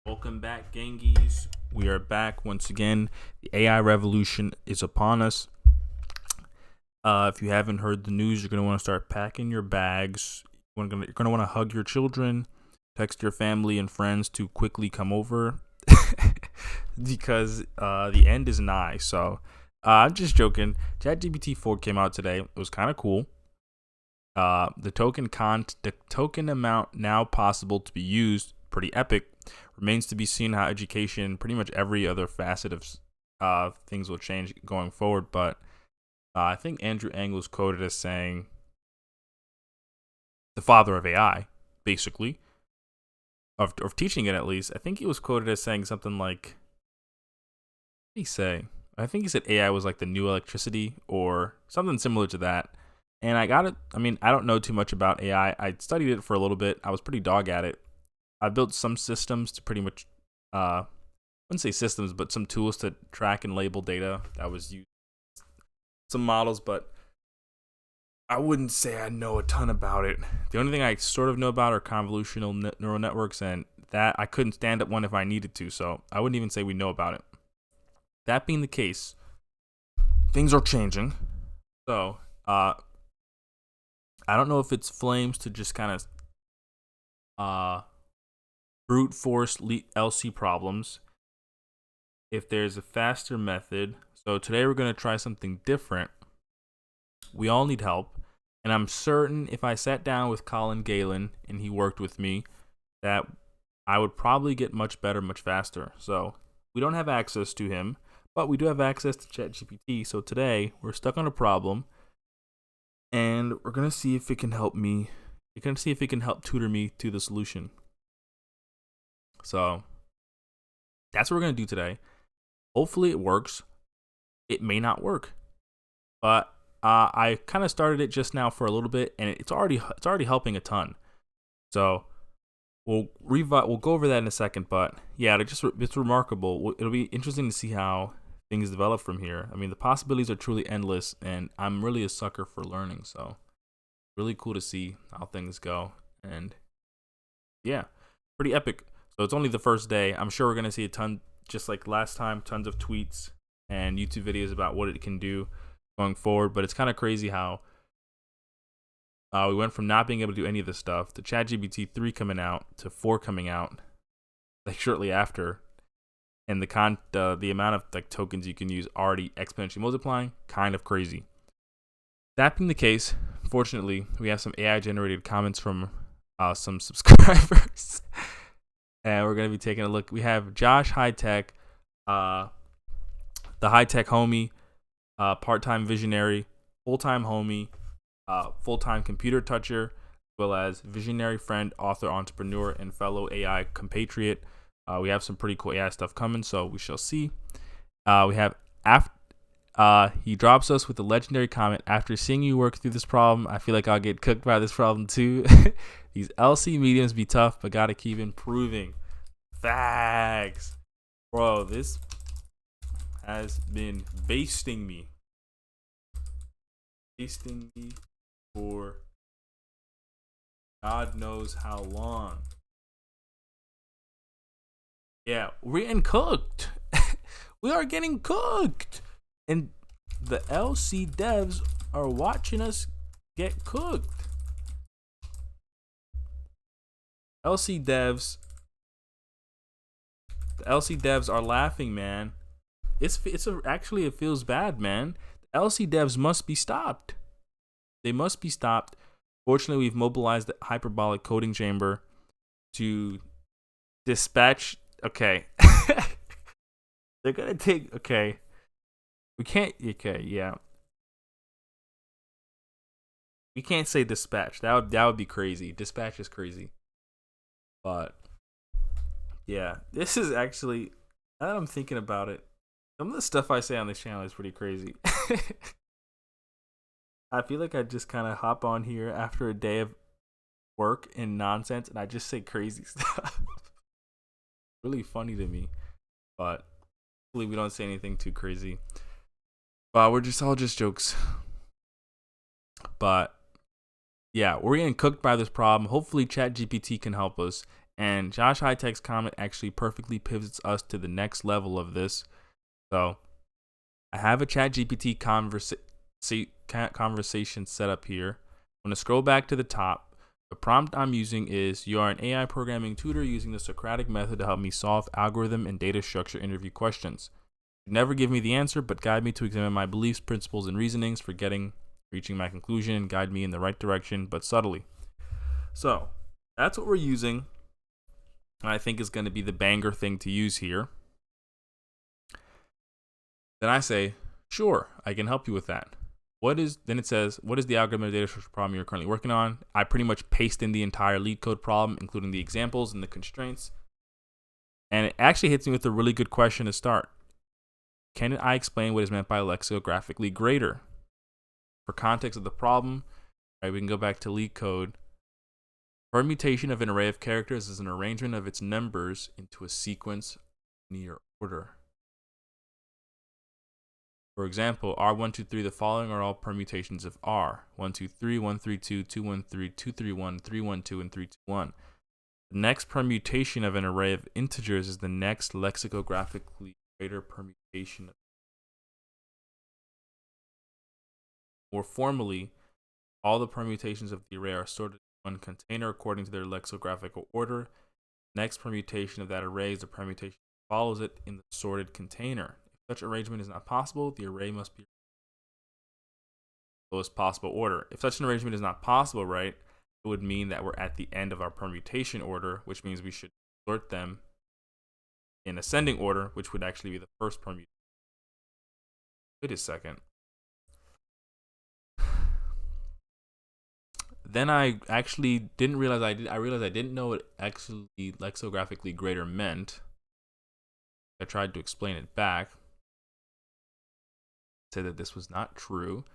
Welcome back, Gangies. We are back once again. The AI revolution is upon us. If you haven't heard the news, you're going to want to start packing your bags. You're going to want to hug your children, text your family and friends to quickly come over because the end is nigh. So I'm just joking. GPT4 came out today. It was kind of cool. The token amount now possible to be used, pretty epic. Remains to be seen how education, pretty much every other facet of things will change going forward. But I think Andrew Ng was quoted as saying, the father of AI, basically, of teaching it at least. I think he was quoted as saying something like, what did he say? I think he said AI was like the new electricity or something similar to that. And I got it. I mean, I don't know too much about AI. I studied it for a little bit. I was pretty dog at it. I built some systems to pretty much, I wouldn't say systems, but some tools to track and label data that was used. Some models, but I wouldn't say I know a ton about it. The only thing I sort of know about are convolutional neural networks, and that I couldn't stand up one if I needed to, so I wouldn't even say we know about it. That being the case, things are changing. So, I don't know if it's flames to just kind of brute force LC problems, if there's a faster method. So today we're going to try something different. We all need help, and I'm certain if I sat down with Colin Galen and he worked with me, that I would probably get much better, much faster. So we don't have access to him, but we do have access to ChatGPT. So today we're stuck on a problem, and we're going to see if it can help me. We're going to see if it can help tutor me to the solution. So that's what we're going to do today. Hopefully it works. It may not work, but I kind of started it just now for a little bit, and it's already helping a ton. So we'll go over that in a second. But yeah, it's remarkable. It'll be interesting to see how things develop from here. I mean, the possibilities are truly endless, and I'm really a sucker for learning. So really cool to see how things go, and yeah, pretty epic. So it's only the first day. I'm sure we're going to see a ton, just like last time, tons of tweets and YouTube videos about what it can do going forward. But it's kind of crazy how we went from not being able to do any of this stuff to ChatGPT 3 coming out to 4 coming out like shortly after. And the amount of like tokens you can use already exponentially multiplying, kind of crazy. That being the case, fortunately, we have some AI generated comments from some subscribers. And we're going to be taking a look. We have Josh High Tech, the High Tech homie, part-time visionary, full-time homie, full-time computer toucher, as well as visionary friend, author, entrepreneur, and fellow AI compatriot. We have some pretty cool AI stuff coming, so we shall see. We have he drops us with the legendary comment: after seeing you work through this problem, I feel like I'll get cooked by this problem too. These LC mediums be tough, but gotta keep improving. Facts. Bro, this has been basting me. Basting me for God knows how long. Yeah, we're getting cooked. We are getting cooked. And the LC devs are watching us get cooked. The LC devs are laughing, man. Actually, it feels bad, man. The LC devs must be stopped. They must be stopped. Fortunately, we've mobilized the hyperbolic coding chamber to dispatch. Okay. They're gonna take. Okay. We can't. Okay, yeah. We can't say dispatch. That would be crazy. Dispatch is crazy. But yeah, this is actually. Now that I'm thinking about it, some of the stuff I say on this channel is pretty crazy. I feel like I just kind of hop on here after a day of work and nonsense, and I just say crazy stuff. Really funny to me, but hopefully we don't say anything too crazy. But we're just all just jokes. But yeah, we're getting cooked by this problem. Hopefully ChatGPT can help us. And Josh Hightech's comment actually perfectly pivots us to the next level of this. So I have a ChatGPT conversation set up here. I'm going to scroll back to the top. The prompt I'm using is, you are an AI programming tutor using the Socratic method to help me solve algorithm and data structure interview questions. You never give me the answer, but guide me to examine my beliefs, principles, and reasonings for reaching my conclusion, and guide me in the right direction, but subtly. So that's what we're using. And I think is going to be the banger thing to use here. Then I say, sure, I can help you with that. Then it says, what is the algorithm or data structure problem you're currently working on? I pretty much paste in the entire LeetCode problem, including the examples and the constraints. And it actually hits me with a really good question to start. Can I explain what is meant by lexicographically greater? For context of the problem, right, we can go back to LeetCode. Permutation of an array of characters is an arrangement of its numbers into a sequence linear order. For example, R1, 2, 3, the following are all permutations of R. 1, 2, 3, 1, 3, 2, 2, 1, 3, 2, 3, 1, 3, 1, 2, and 3, 2, 1. The next permutation of an array of integers is the next lexicographically greater permutation. More formally, all the permutations of the array are sorted in one container according to their lexicographical order. Next permutation of that array is the permutation that follows it in the sorted container. If such arrangement is not possible, the array must be lowest possible order. If such an arrangement is not possible, right, it would mean that we're at the end of our permutation order, which means we should sort them in ascending order, which would actually be the first permutation. Wait a second. Then I actually didn't realize I realized I didn't know what actually lexicographically greater meant. I tried to explain it back. Said that this was not true.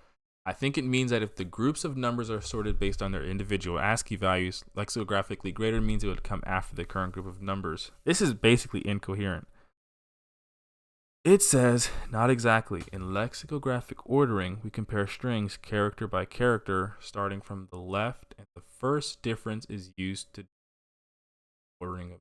I think it means that if the groups of numbers are sorted based on their individual ASCII values, lexicographically greater means it would come after the current group of numbers. This is basically incoherent. It says, not exactly. In lexicographic ordering, we compare strings character by character, starting from the left, and the first difference is used to ordering of.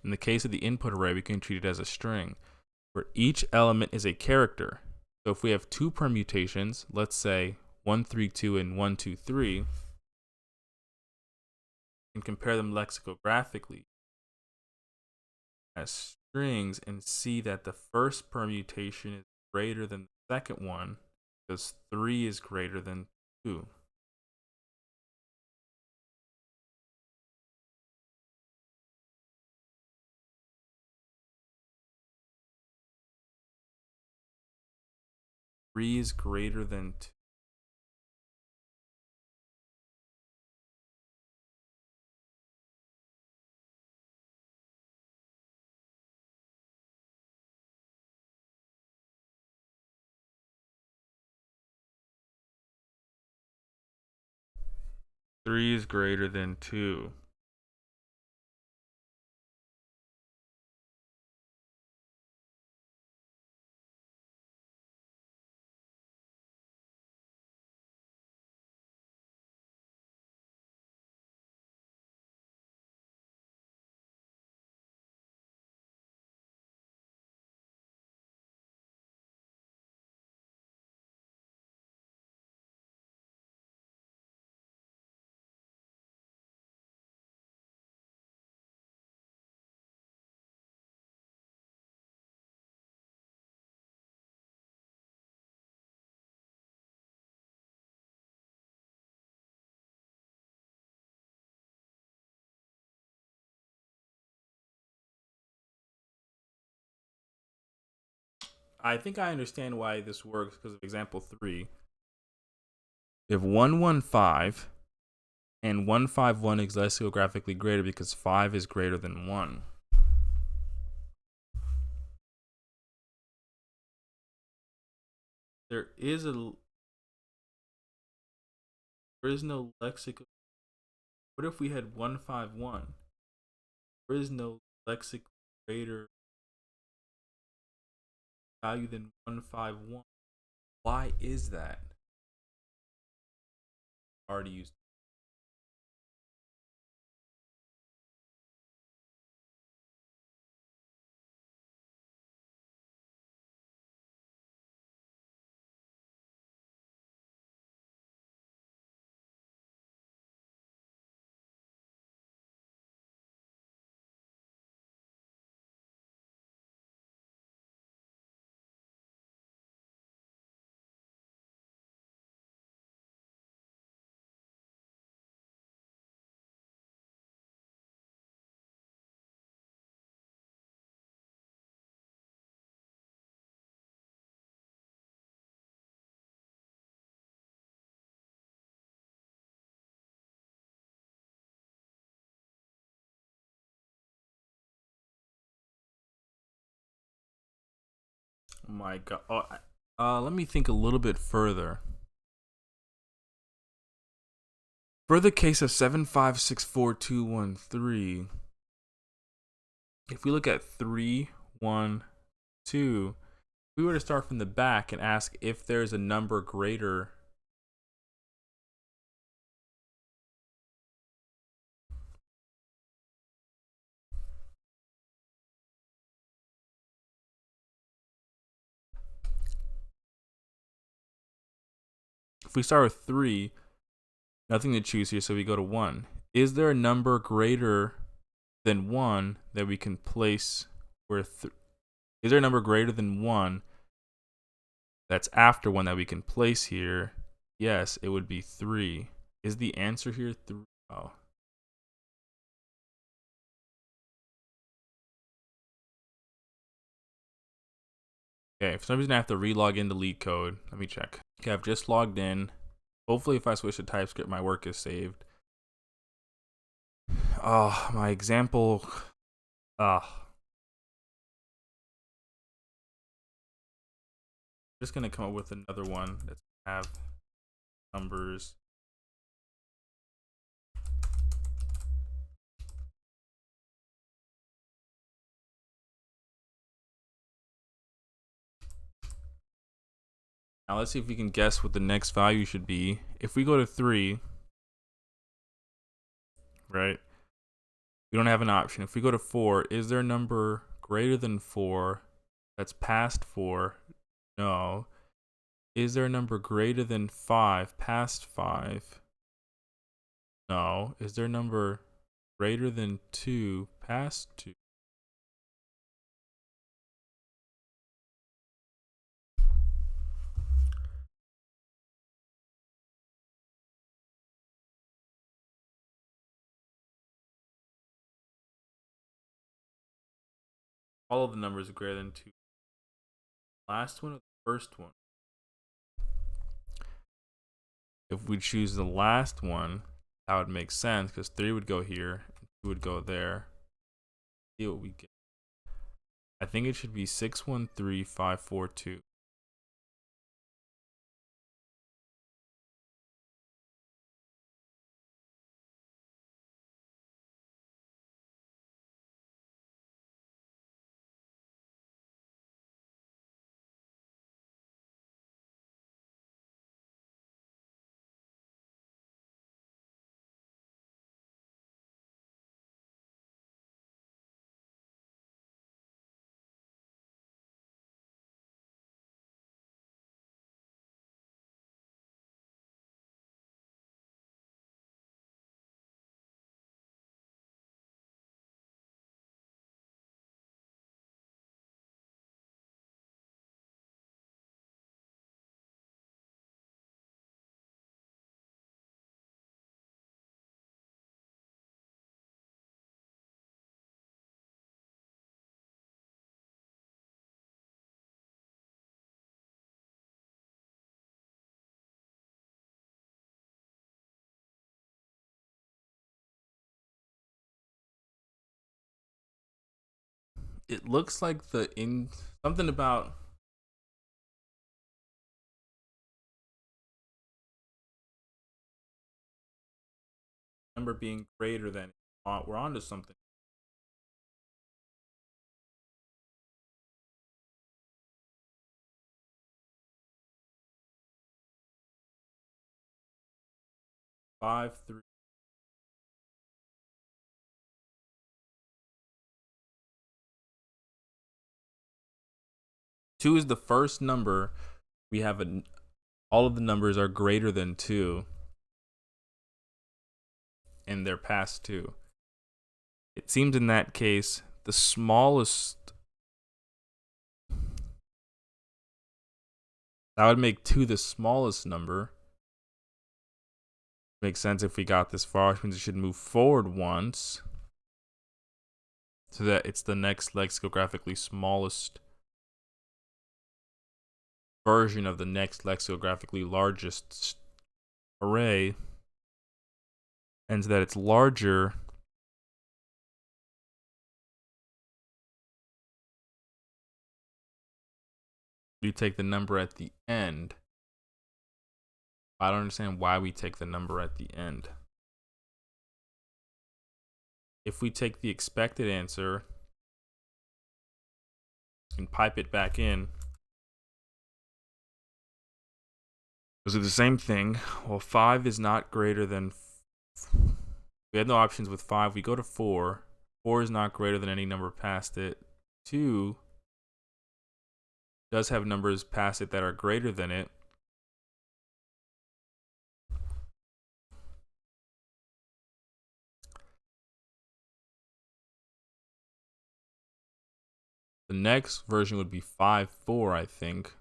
In the case of the input array, we can treat it as a string, where each element is a character. So if we have two permutations, let's say 1, 3, 2 and 1, 2, 3, and compare them lexicographically as strings and see that the first permutation is greater than the second one because 3 is greater than 2. Three is greater than 2. Three is greater than 2. I think I understand why this works because of example 3. If 115 and 151 is lexicographically greater because 5 is greater than 1. There is no lexic. What if we had 151? There is no lexic greater value than 151. Why is that? Already used. Oh my god. Let me think a little bit further. For the case of 7564213, if we look at 312, if we were to start from the back and ask if there's a number greater if we start with 3, nothing to choose here, so we go to 1. Is there a number greater than 1 that we can place where is there a number greater than 1 that's after 1 that we can place here? Yes, it would be 3. Is the answer here 3? Oh. Okay, for some reason I have to relog into LeetCode. Let me check. Okay, I've just logged in. Hopefully if I switch to TypeScript, my work is saved. Oh, my example. Just gonna come up with another one that's have numbers. Now let's see if we can guess what the next value should be. If we go to 3, right? We don't have an option. If we go to 4, is there a number greater than 4 that's past 4? No. Is there a number greater than 5 past 5? No. Is there a number greater than 2 past 2? All of the numbers are greater than 2. Last one or the first one? If we choose the last one, that would make sense because 3 would go here and 2 would go there. See what we get. I think it should be 613542. It looks like something about number being greater than we're on to something. 5, 3. Two is the first number. We have all of the numbers are greater than 2, and they're past 2. It seems in that case, the smallest, that would make 2 the smallest number. Makes sense if we got this far, which means it should move forward once, so that it's the next lexicographically smallest version of the next lexicographically largest array, and so that it's larger we take the number at the end. I don't understand why we take the number at the end. If we take the expected answer and pipe it back in, those are the same thing. Well, 5 is not greater than, we have no options with 5. We go to 4. 4 is not greater than any number past it. 2 does have numbers past it that are greater than it. The next version would be 5, 4, I think.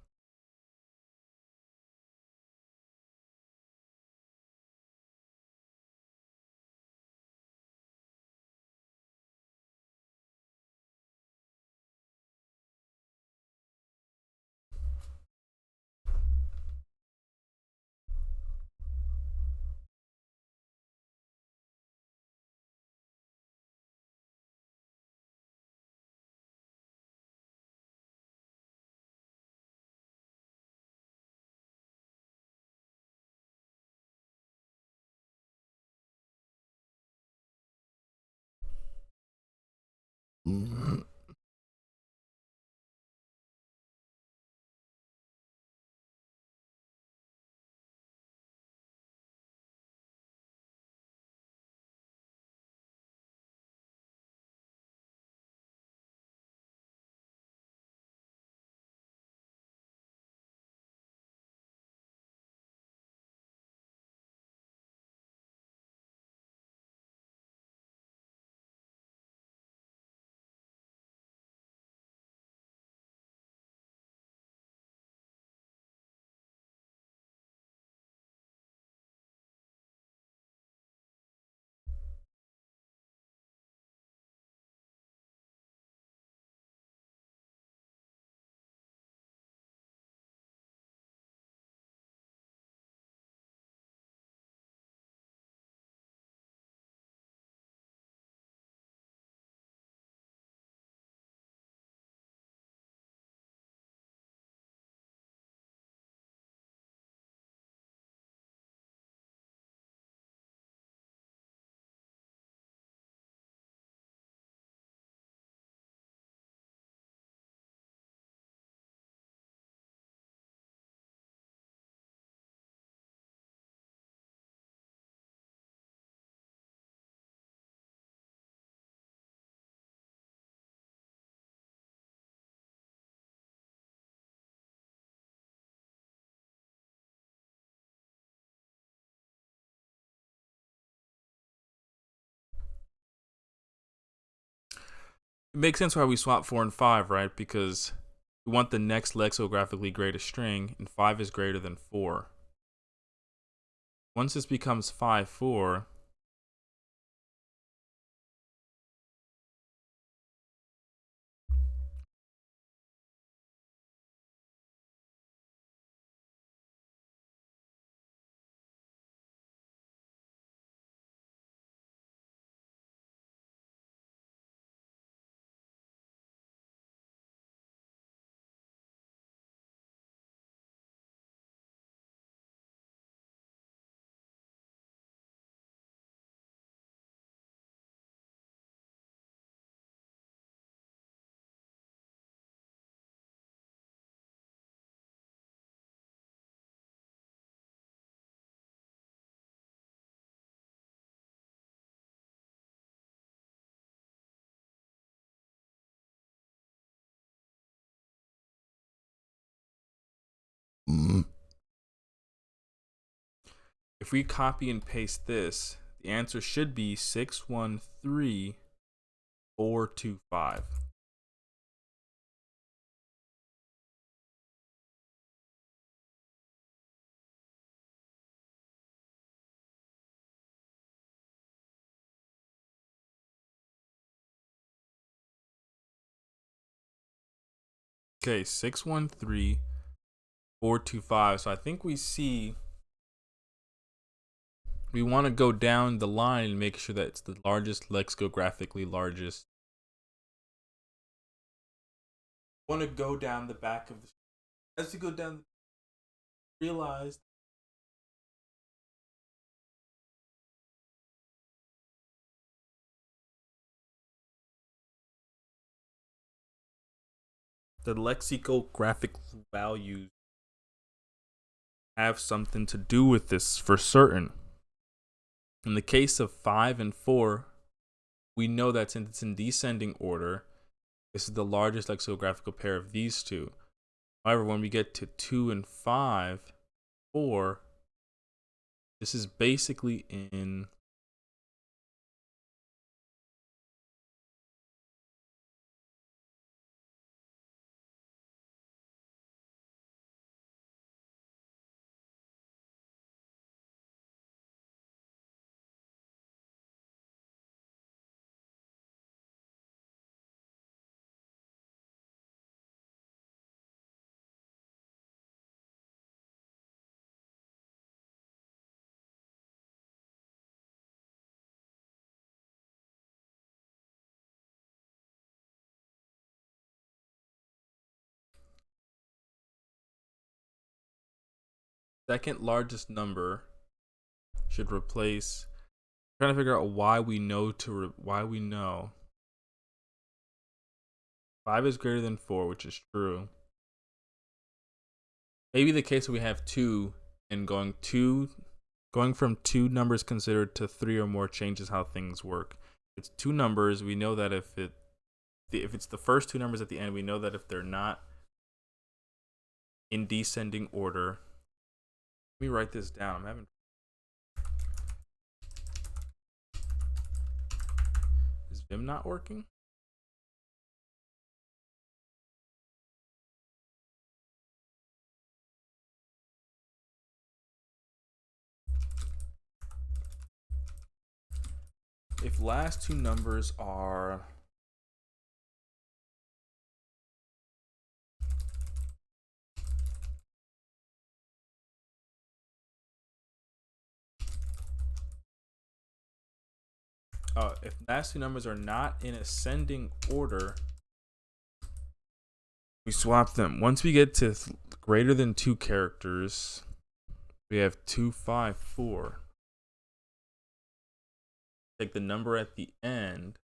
It makes sense why we swap 4 and 5, right? Because we want the next lexicographically greatest string, and 5 is greater than 4. Once this becomes 5, 4, If we copy and paste this, the answer should be 613425. Okay, 613425. So I think we want to go down the line and make sure that it's the largest, lexicographically largest. Want to go down the back of the. As you go down, realize the lexicographic values have something to do with this for certain. In the case of 5 and 4, we know that since it's in descending order, this is the largest lexicographical pair of these two. However, when we get to 2 and 5, 4, this is basically in second largest number should replace. I'm trying to figure out why we know why we know 5 is greater than 4, which is true. Maybe the case where we have 2 and going from 2 numbers considered to 3 or more changes how things work. It's 2 numbers. We know that if it's the first 2 numbers at the end, we know that if they're not in descending order. Let me write this down. I'm having. Is Vim not working? If last 2 numbers are if last 2 numbers are not in ascending order, we swap them. Once we get to greater than 2 characters, we have 2, 5, 4. Take the number at the end.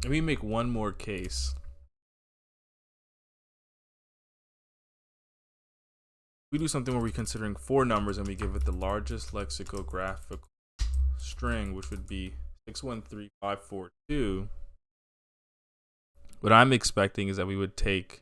Let me make one more case. We do something where we're considering 4 numbers and we give it the largest lexicographic string, which would be 613542. What I'm expecting is that we would take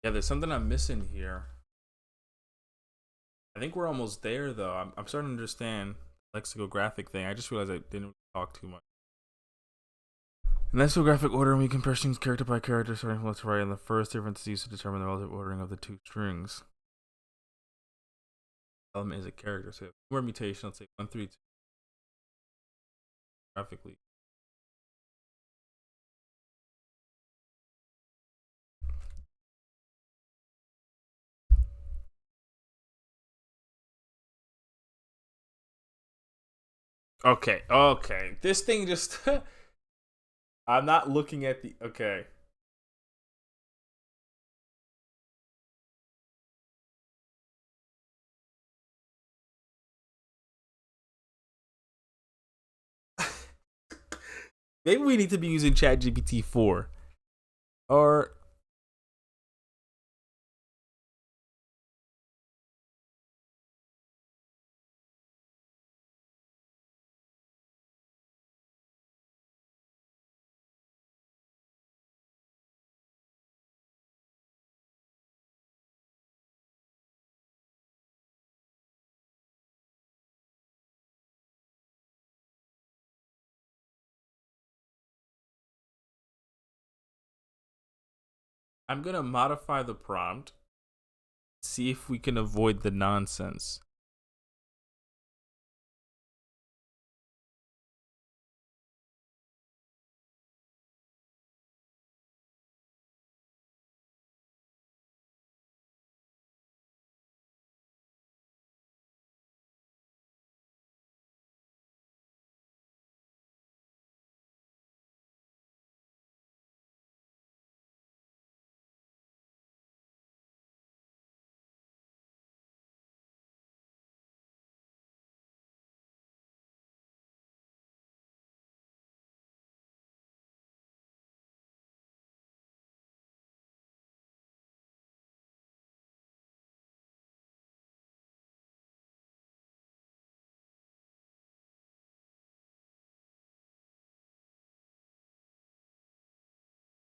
Yeah, there's something I'm missing here. I think we're almost there though. I'm starting to understand the lexicographic thing. I just realized I didn't talk too much. In lexicographic ordering, we compare strings character by character, starting from left to right, and the first difference is used to determine the relative ordering of the two strings. Element is a character, so more mutation. Let's say 132 graphically. Okay. This thing just. I'm not looking at the. Okay. Maybe we need to be using Chat GPT-4. Or. I'm going to modify the prompt. See if we can avoid the nonsense.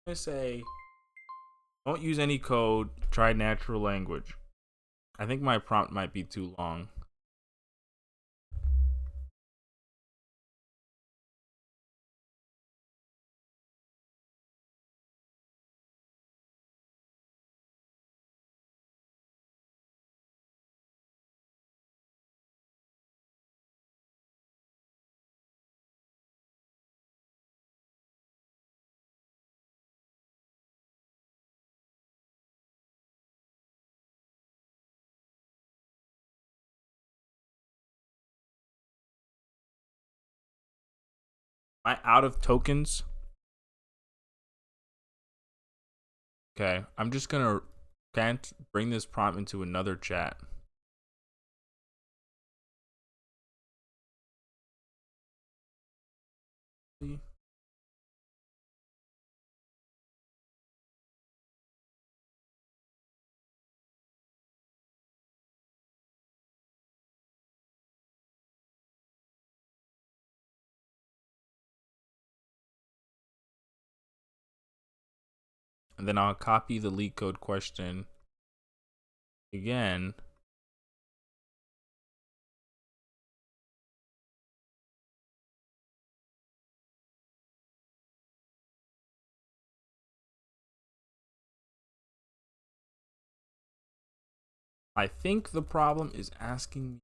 I'm going to say, don't use any code. Try natural language. I think my prompt might be too long. Am I out of tokens? Okay, I'm just gonna can't bring this prompt into another chat. And then I'll copy the LeetCode question again. I think the problem is asking me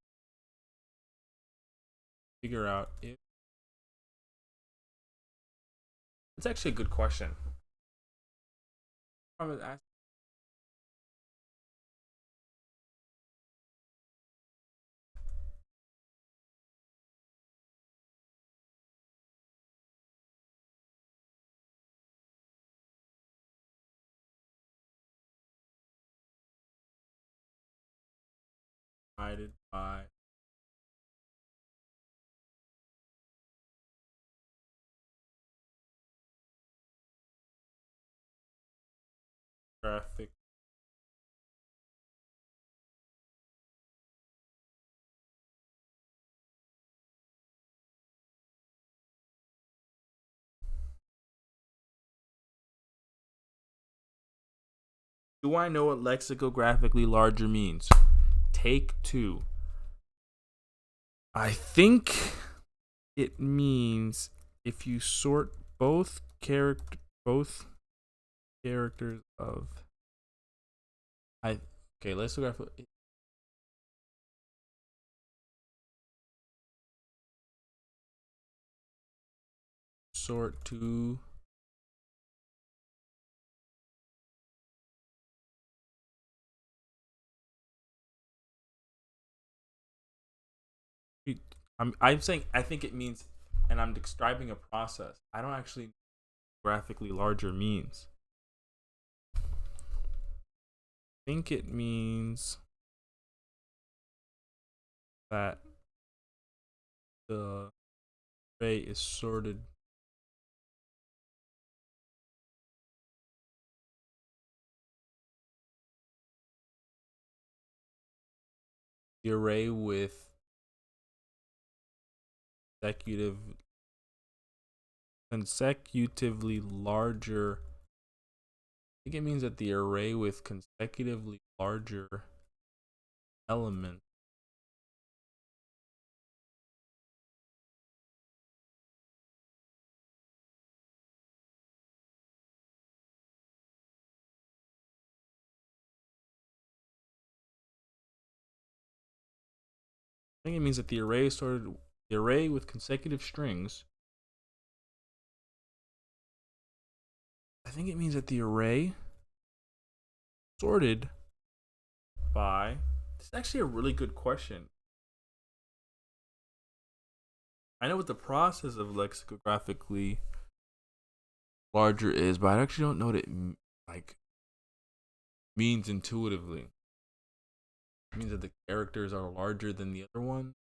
to figure out if it's actually a good question. Divided by graphic. Do I know what lexicographically larger means? Take two. I think it means if you sort both characters of I okay, lexicographic sort to I'm saying I think it means, and I'm describing a process. I don't actually know what graphically larger means. I think it means that the array is sorted. The array with consecutively larger. I think it means that the array with consecutively larger elements. I think it means that the array is sorted. The array with consecutive strings. I think it means that the array sorted by. It's actually a really good question. I know what the process of lexicographically larger is, but I actually don't know what it like means intuitively. It means that the characters are larger than the other one.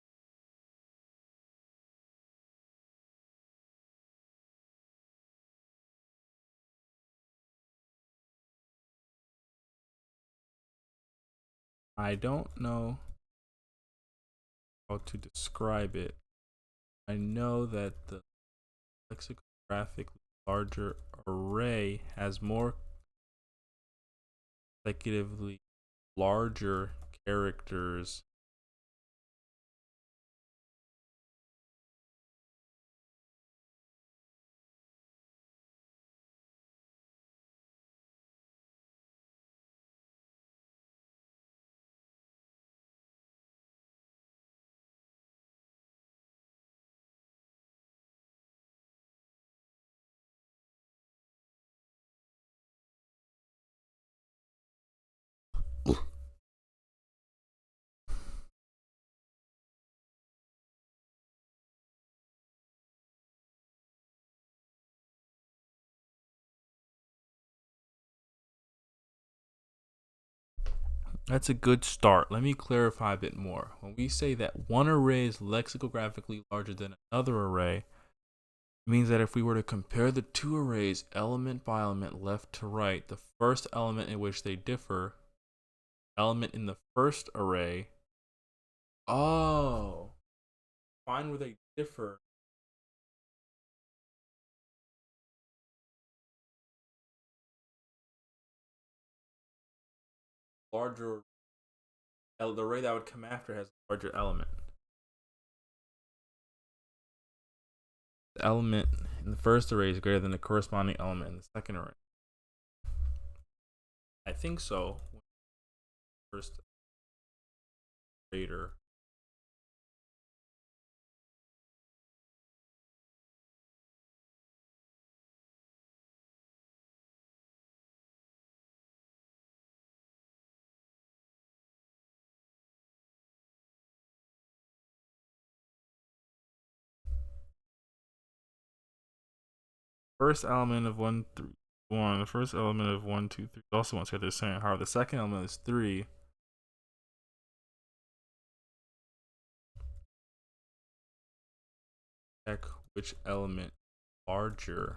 I don't know how to describe it. I know that the lexicographically larger array has more consecutively larger characters. That's a good start. Let me clarify a bit more. When we say that one array is lexicographically larger than another array, it means that if we were to compare the two arrays element by element left to right, the first element in which they differ, element in the first array, oh, find where they differ. Larger, the array that would come after has a larger element. The element in the first array is greater than the corresponding element in the second array. I think so. First greater. First element of 1, 3, 1. The first element of 1, 2, 3 also wants to the same. However, the second element is 3. Check which element larger.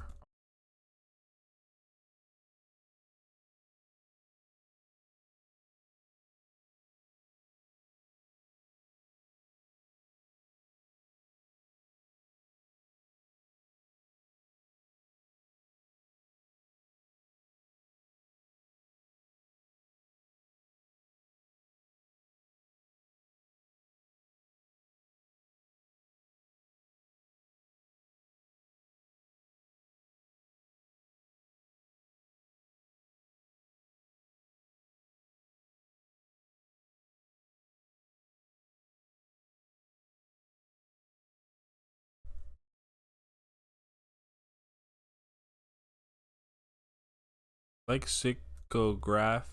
Lexicographic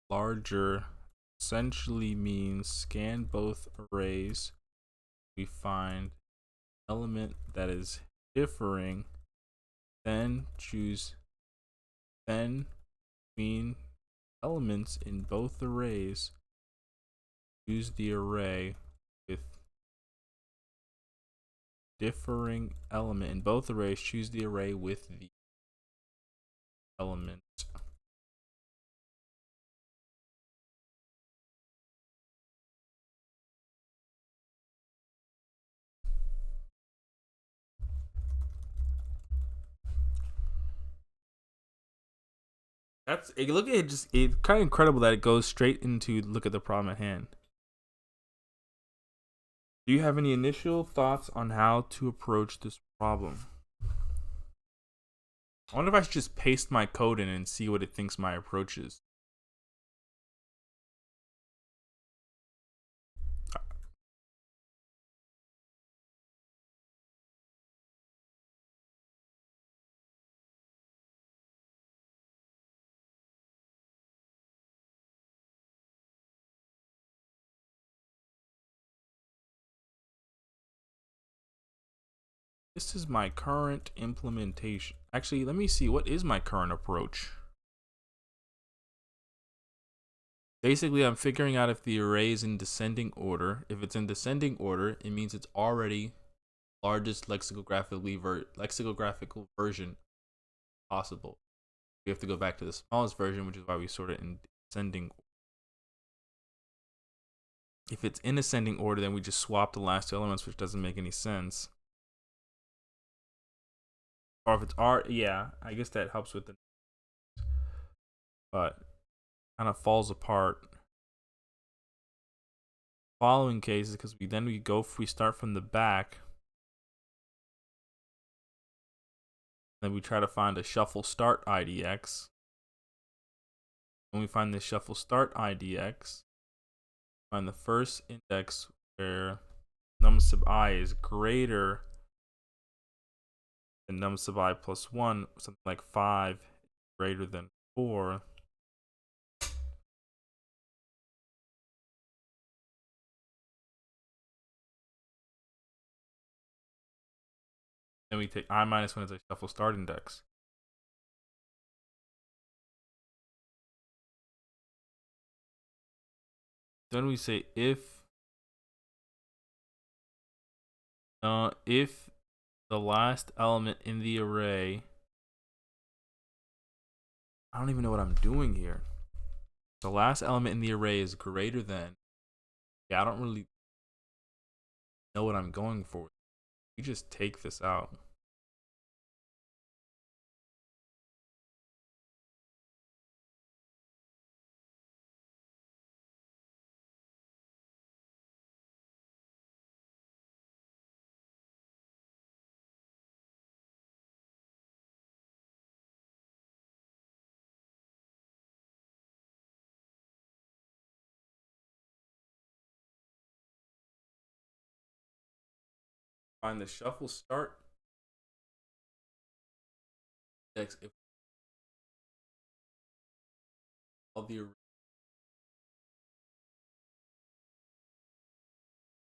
larger essentially means scan both arrays. We find element that is differing, then choose then between elements in both arrays. Choose the array with differing element in both arrays. Choose the array with the element. That's it. Look at it. Just it's kind of incredible that it goes straight into look at the problem at hand. Do you have any initial thoughts on how to approach this problem? I wonder if I should just paste my code in and see what it thinks my approach is. This is my current implementation. Actually, let me see. What is my current approach? Basically, I'm figuring out if the array is in descending order. If it's in descending order, it means it's already largest lexicographical version possible. We have to go back to the smallest version, which is why we sort it in descending order. If it's in ascending order, then we just swap the last two elements, which doesn't make any sense. Or if it's yeah, I guess that helps with the, but kind of falls apart. Following cases, because we start from the back, then we try to find a shuffle start IDX. When we find the shuffle start IDX, find the first index where num sub I is greater than num sub I plus 1, something like 5 greater than 4. Then we take I minus 1 as a shuffle start index. Then we say if the last element in the array, I don't even know what I'm doing here. The last element in the array is greater than, yeah, I don't really know what I'm going for. We just take this out. Find the shuffle start index if all the,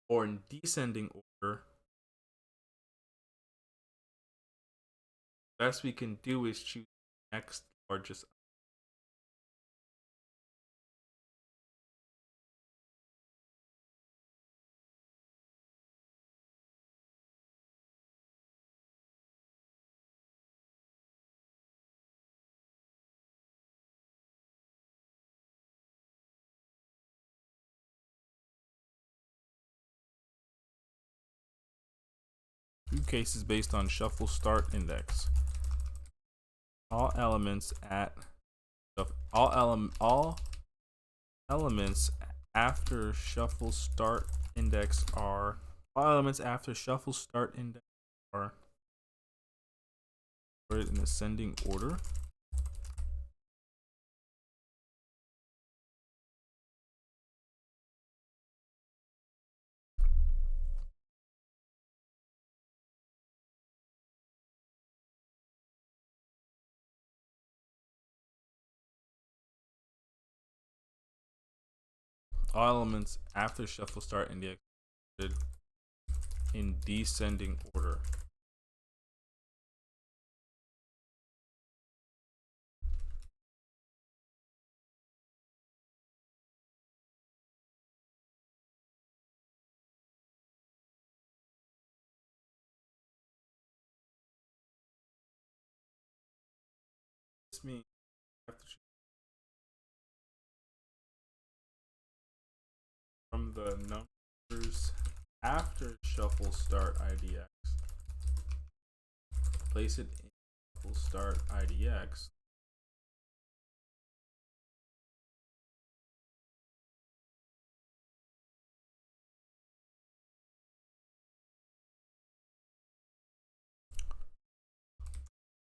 or in descending order, best we can do is choose next largest. Two cases based on shuffle start index. All elements after shuffle start index are sorted in ascending order. All elements after shuffle start index in descending order. This means from the numbers after shuffle start IDX, place it in shuffle start IDX.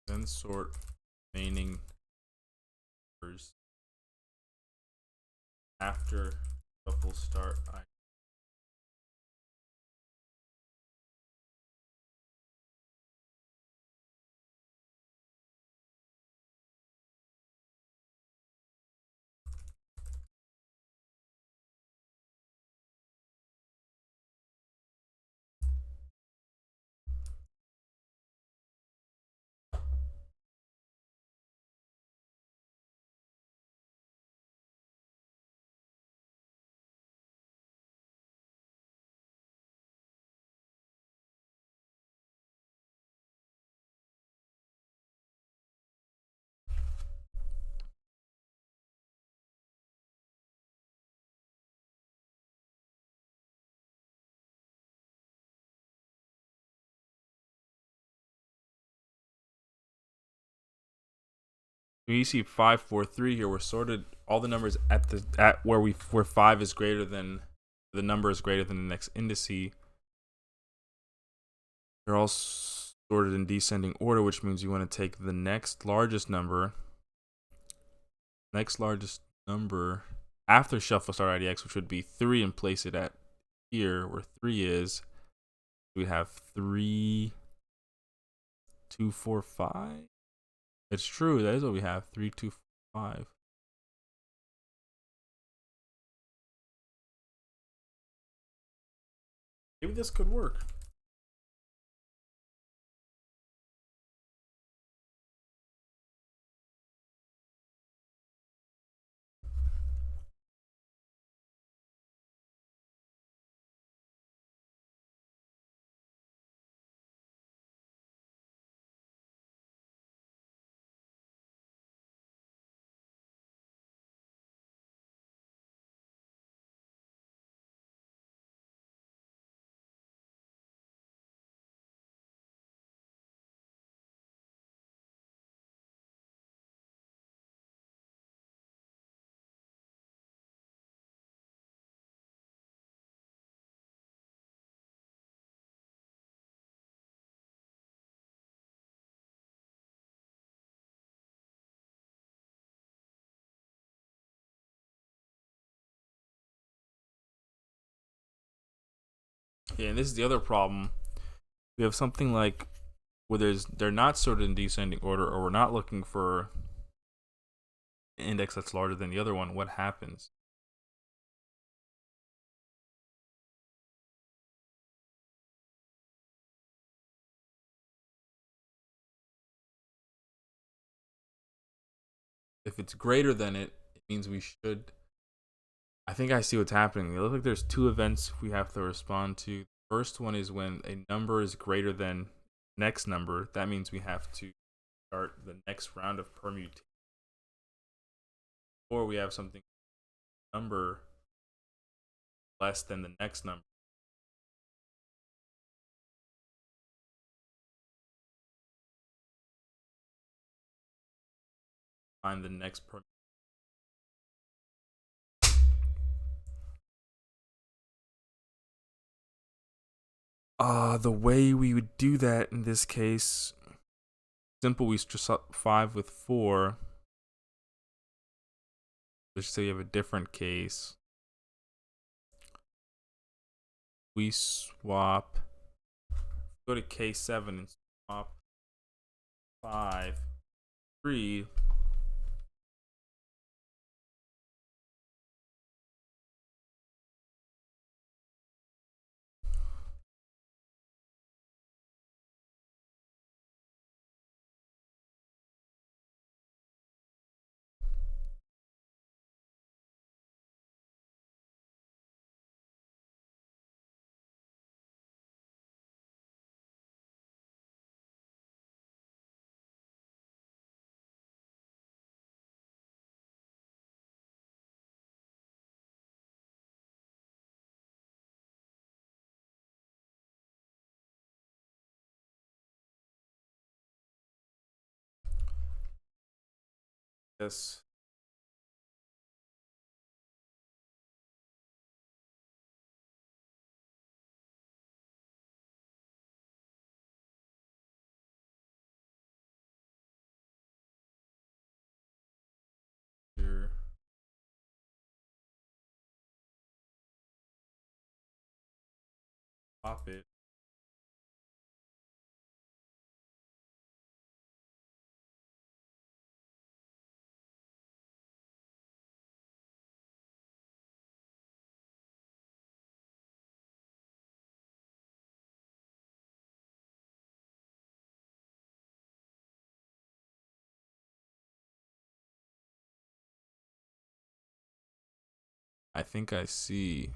Then sort remaining numbers after shuffle start IDX. You see 5, 4, 3 here. We're sorted all the numbers at where 5 is greater than the number is greater than the next indice. They're all sorted in descending order, which means you want to take the next largest number after shuffle start IDX, which would be 3, and place it at here where 3 is. We have 3, 2, 4, 5. It's true. That is what we have. 3, 2, 4, 5. Maybe this could work. Yeah, and this is the other problem. We have something like where they're not sorted in descending order, or we're not looking for an index that's larger than the other one. What happens? If it's greater than it, it means we should. I think I see what's happening. It looks like there's 2 events we have to respond to. The first one is when a number is greater than next number. That means we have to start the next round of permutation. Or we have something number less than the next number. Find the next permutation. The way we would do that in this case, simple. We just up 5 with 4. Let's say you have a different case. We swap. Go to case 7 and swap 5, 3. Yes. Here. Pop it. I think I see.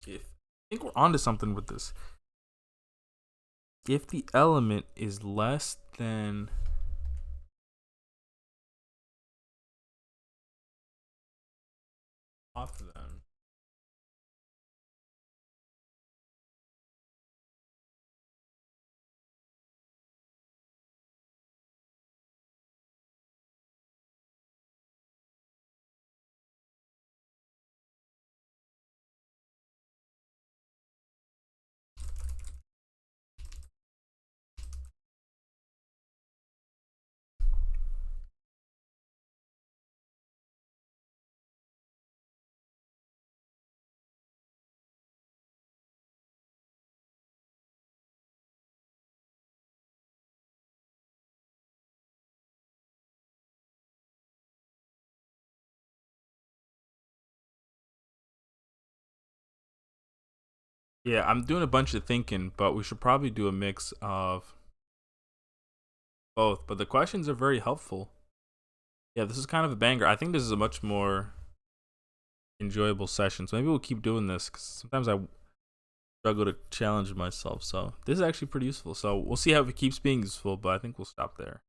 If I think we're onto something with this. If the element is less than off then. Yeah, I'm doing a bunch of thinking, but we should probably do a mix of both. But the questions are very helpful. Yeah, this is kind of a banger. I think this is a much more enjoyable session. So maybe we'll keep doing this because sometimes I struggle to challenge myself. So this is actually pretty useful. So we'll see how it keeps being useful, but I think we'll stop there.